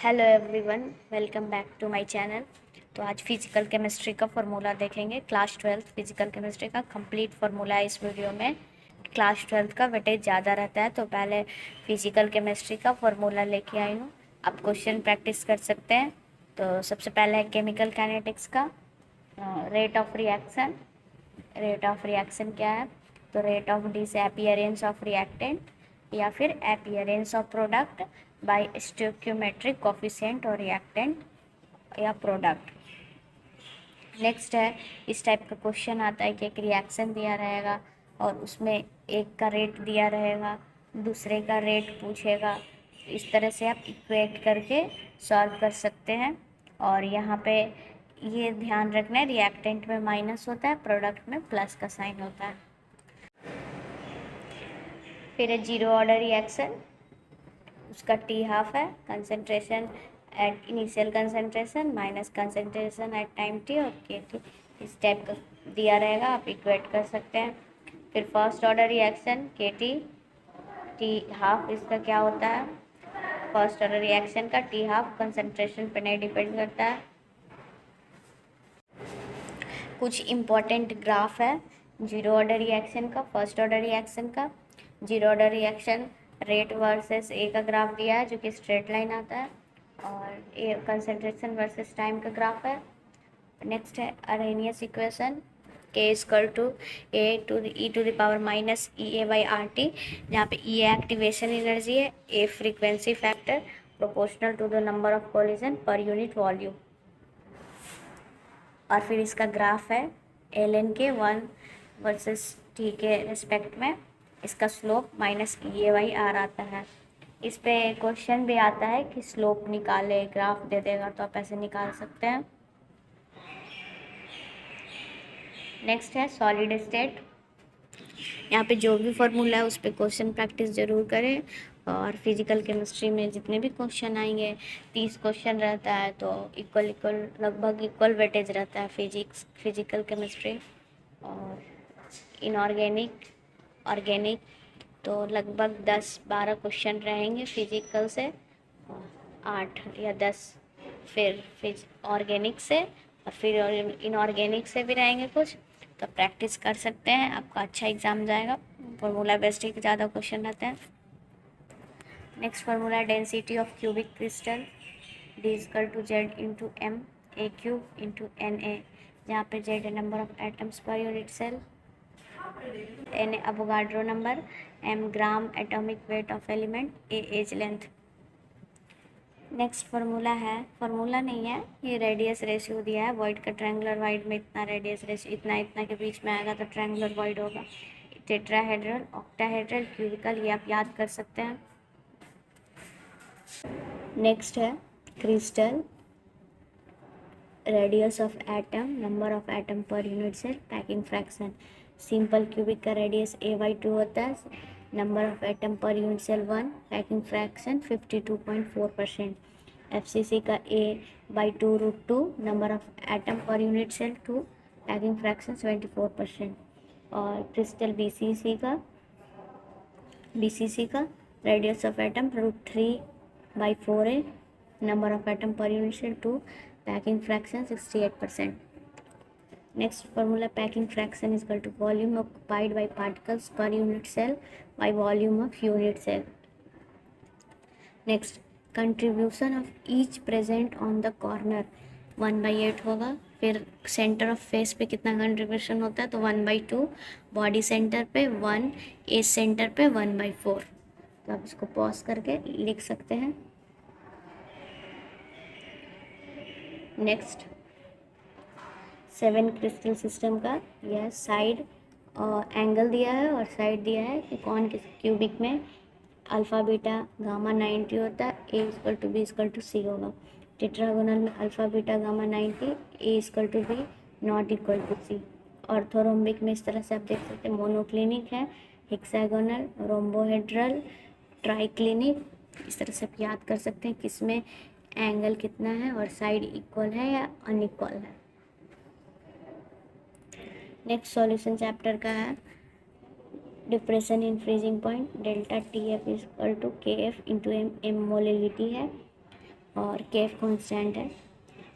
Hello everyone, welcome back to my channel. तो आज physical chemistry का फार्मूला देखेंगे। क्लास 12 फिजिकल केमिस्ट्री का कंप्लीट फार्मूला है इस वीडियो में। क्लास 12 का वेटेज ज़्यादा रहता है, तो पहले फिजिकल केमिस्ट्री का फार्मूला लेके आई हूँ। आप क्वेश्चन प्रैक्टिस कर सकते हैं। तो सबसे पहले है केमिकल काइनेटिक्स का rate of reaction. Rate of reaction क्या है? तो rate of disappearance of reactant या फिर appearance of product by stoichiometric coefficient और रिएक्टेंट या प्रोडक्ट। नेक्स्ट है, इस टाइप का क्वेश्चन आता है कि एक रिएक्शन दिया रहेगा और उसमें एक का रेट दिया रहेगा, दूसरे का रेट पूछेगा। इस तरह से आप इक्वेट करके सॉल्व कर सकते हैं। और यहाँ पे ये ध्यान रखना है, रिएक्टेंट में माइनस होता है, प्रोडक्ट में प्लस का साइन होता है। फिर है जीरो ऑर्डर रिएक्शन। उसका टी हाफ है, concentration at initial concentration minus concentration at time T और के टी। इस टाइप का दिया रहेगा, आप इक्वेट कर सकते हैं। फिर फर्स्ट ऑर्डर रिएक्शन के टी हाफ, इसका क्या होता है? फर्स्ट ऑर्डर रिएक्शन का टी हाफ कंसंट्रेशन पर नहीं डिपेंड करता है। कुछ इम्पोर्टेंट ग्राफ है जीरो ऑर्डर रिएक्शन का, फर्स्ट ऑर्डर रिएक्शन का। Zero order reaction rate versus A का ग्राफ दिया है जो कि स्ट्रेट लाइन आता है, और ए कंसंट्रेशन वर्सेस टाइम का ग्राफ है। नेक्स्ट है Arrhenius equation, k equal to a to e to the power minus E A by r t, जहाँ पे ई एक्टिवेशन एनर्जी है, a frequency factor proportional to the number of collision per unit volume. और फिर इसका graph है L N के 1 versus T के respect में। इसका slope minus E A by R आता है। इस पे क्वेश्चन भी आता है कि स्लोप निकाले, ग्राफ दे देगा तो आप ऐसे निकाल सकते हैं। नेक्स्ट है सॉलिड स्टेट। यहाँ पे जो भी फॉर्मूला है उस पर क्वेश्चन प्रैक्टिस ज़रूर करें। और फिजिकल केमिस्ट्री में जितने भी क्वेश्चन आएंगे, 30 क्वेश्चन रहता है, तो लगभग इक्वल वेटेज रहता है फिजिकल केमिस्ट्री और इनऑर्गेनिक ऑर्गेनिक। तो लगभग 10-12 क्वेश्चन रहेंगे फिजिकल से, 8 या 10 फिर ऑर्गेनिक से, और फिर इनऑर्गेनिक से भी रहेंगे कुछ। तो प्रैक्टिस कर सकते हैं, आपका अच्छा एग्ज़ाम जाएगा। फार्मूला बेस्ड के ज़्यादा क्वेश्चन रहते हैं। नेक्स्ट फार्मूला है density of cubic crystal, D equal to Z into M A cube into N A, जहाँ पे जेड है number of atoms per unit cell, N Avogadro number, M gram atomic weight of element, A edge length. Next formula नहीं है, ये radius ratio दिया है। Void का triangular wide में इतना रेडियस रेशियो, इतना इतना के बीच में आएगा तो ट्रायंगुलर वॉइड होगा। टेट्राहेड्रल, ऑक्टाहेड्रल, क्यूबिकल, ये आप याद कर सकते हैं। नेक्स्ट है crystal, radius of atom, number of atom per unit cell, packing fraction. Simple cubic का रेडियस a/2 होता है, number of atom per unit cell 1, packing fraction 52.4%। FCC का a/2√2, number of atom per unit cell 2, packing fraction 74%। और crystal BCC का radius of atom √3/4 है, number of atom per unit cell 2, packing fraction 68%। Next formula packing fraction is equal to volume occupied by particles per unit cell by volume of unit cell. Next contribution of each present on the corner 1/8 होगा। फिर centre of face पे कितना contribution होता है, तो 1/2, body centre पे 1, as centre पे 1/4। तो आप इसको पॉज करके लिख सकते हैं। नेक्स्ट 7 क्रिस्टल सिस्टम का यह साइड एंगल दिया है और साइड दिया है कि कौन किस क्यूबिक में अल्फ़ा बीटा गामा 90 होता है, a equal to b equal to c होगा। टेट्रागोनल में alpha beta gamma 90, a equal to b not equal to c. Orthorhombic में इस तरह से आप देख सकते हैं, मोनोक्लिनिक है, हेक्सागोनल, रोम्बोहेड्रल, ट्राइक्लिनिक। इस तरह से आप याद कर सकते हैं किसमें एंगल कितना है और साइड इक्वल है या अनइक्वल है। नेक्स्ट सॉल्यूशन चैप्टर का है depression in freezing point, delta T F equal to K F into M, M molality है। और केफ कांस्टेंट है।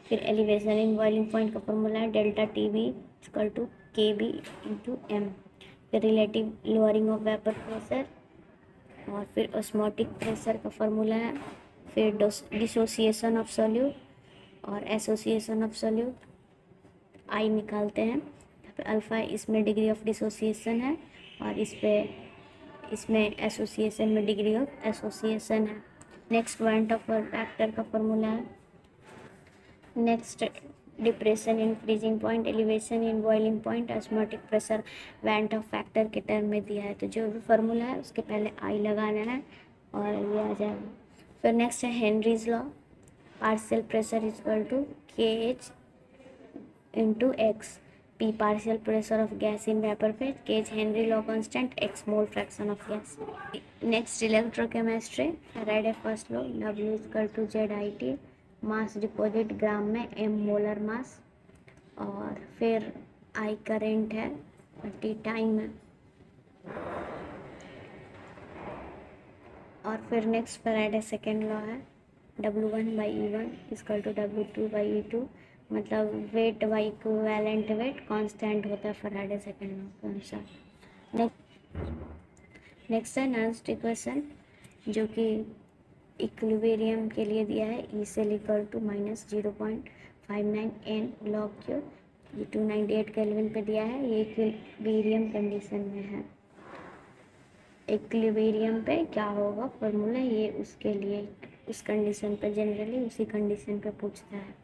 फिर एलिवेशन इन बॉइलिंग पॉइंट का फॉर्मूला है delta T B equal to K B into M. फिर relative lowering of vapour pressure, और फिर osmotic pressure का फॉर्मूला है। फिर डिसोसिएशन ऑफ सॉल्यूट और एसोसिएशन ऑफ सॉल्यूट, आई निकालते हैं। यहाँ पे अल्फ़ा इसमें डिग्री ऑफ डिसोसिएशन है और इसमें एसोसिएशन में डिग्री ऑफ एसोसिएशन है। नेक्स्ट वांट ऑफ फैक्टर का फॉर्मूला है। Next depression in freezing point, elevation in boiling point, osmotic pressure want of factor के टर्म में दिया है। तो जो भी फार्मूला है उसके पहले आई लगाना है और ये आ जाएगा। फिर नेक्स्ट है Henry's law, partial pressure equal to K H into X, P partial pressure of gas in vapour phase, K H Henry law constant, X mole fraction of gas. Next electrochemistry, Faraday first law, W equal to Z I T, mass deposit gram में M molar mass, और फिर I current है, T time है। और फिर next Faraday second law है, W1/E1 equal to W2/E2, मतलब weight by equivalent weight constant होता है फैराडे सेकेंड लॉ के अनुसार। नेक्स्ट है नर्स्ट इक्वेशन, जो कि इक्विलिब्रियम के लिए दिया है, E cell equal to -0.59 n log cube, ये 298 केल्विन पे दिया है। ये इक्विलिब्रियम कंडीशन में है। इक्विलिब्रियम पे क्या होगा फॉर्मूला, ये उसके लिए उस कंडीशन पे जनरली उसी कंडीशन पे पूछता है।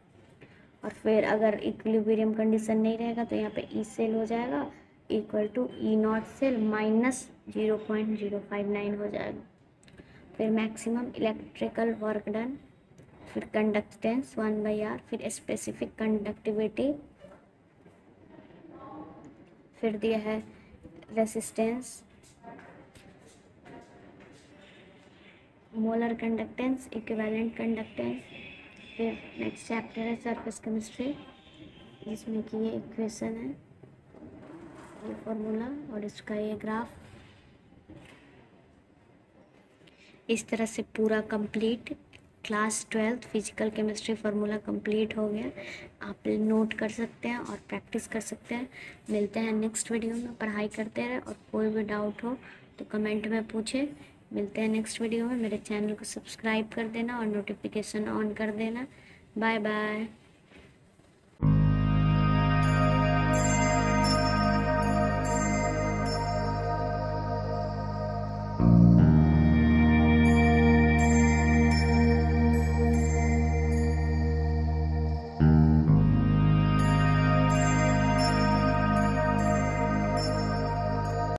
और फिर अगर इक्विलिब्रियम कंडीशन नहीं रहेगा तो यहाँ पे ई सेल हो जाएगा equal to E naught cell minus 0.059 हो जाएगा। फिर मैक्सिमम इलेक्ट्रिकल वर्क डन, फिर कंडक्टेंस 1/R, फिर स्पेसिफिक कंडक्टिविटी, फिर दिया है resistance, molar conductance, equivalent conductance. फिर नेक्स्ट चैप्टर है सरफेस केमिस्ट्री, जिसमें कि ये इक्वेशन है, ये फॉर्मूला और इसका ये ग्राफ। इस तरह से पूरा complete class 12 physical chemistry formula complete हो गया। आप नोट कर सकते हैं और प्रैक्टिस कर सकते हैं। मिलते हैं नेक्स्ट वीडियो में, पढ़ाई करते रहें और कोई भी डाउट हो तो कमेंट में पूछें। मिलते हैं नेक्स्ट वीडियो में। मेरे चैनल को सब्सक्राइब कर देना और नोटिफिकेशन ऑन कर देना। Bye bye.